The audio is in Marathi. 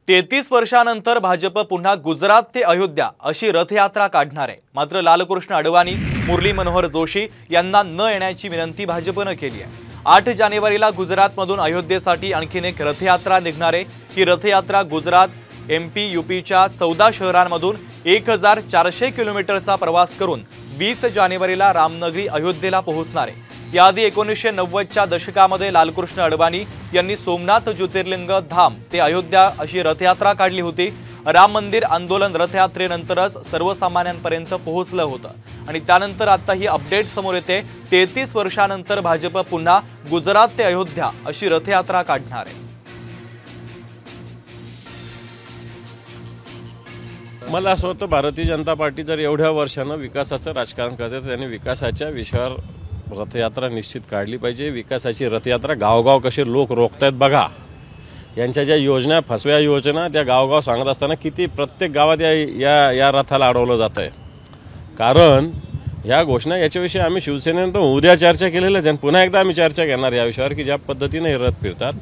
33 वर्षानंतर भाजप पुन्हा गुजरात ते अयोध्या अशी रथयात्रा काढणार आहे। मात्र लालकृष्ण अडवाणी, मुरली मनोहर जोशी यांना न येण्याची विनंती भाजपने केली आहे। 8 जानेवारीला गुजरातमधून अयोध्येसाठी आणखीन एक रथयात्रा निघणार आहे। ही रथयात्रा गुजरात, एमपी, यूपीच्या 14 शहरांमधून 1400 किलोमीटरचा प्रवास करून 20 जानेवारीला रामनगरी अयोध्येला पोहोचणार आहे। याआधी 1990च्या दशकामध्ये लालकृष्ण अडवाणी यांनी सोमनाथ ज्योतिर्लिंग धाम ते अयोध्या अशी रथयात्रा काढली होती। राम मंदिर आंदोलन रथयात्रेनंतरच सर्वसामान्यांपर्यंत पोहोचलं होतं आणि त्यानंतर आता ही अपडेट समोर येते। 33 वर्षानंतर भाजप पुन्हा गुजरात ते अयोध्या अशी रथयात्रा काढणार आहे। मला असं वाटतं भारतीय जनता पार्टी जर एवढ्या वर्षानं विकासाचं राजकारण करते तर त्यांनी विकासाच्या विषयावर रथयात्रा निश्चित काढली पाहिजे। विकासाची रथयात्रा गावगाव कसे लोक रोखतायत बघा। यांच्या ज्या योजना, फसव्या योजना, त्या गावगाव सांगत असताना किती प्रत्येक गावात या रथाला अडवलं जात आहे। कारण ह्या घोषणा याच्याविषयी आम्ही शिवसेनेनं उद्या चर्चा केलेलीच आहे। पुन्हा एकदा आम्ही चर्चा घेणार या विषयावर की ज्या पद्धतीने हे रथ फिरतात।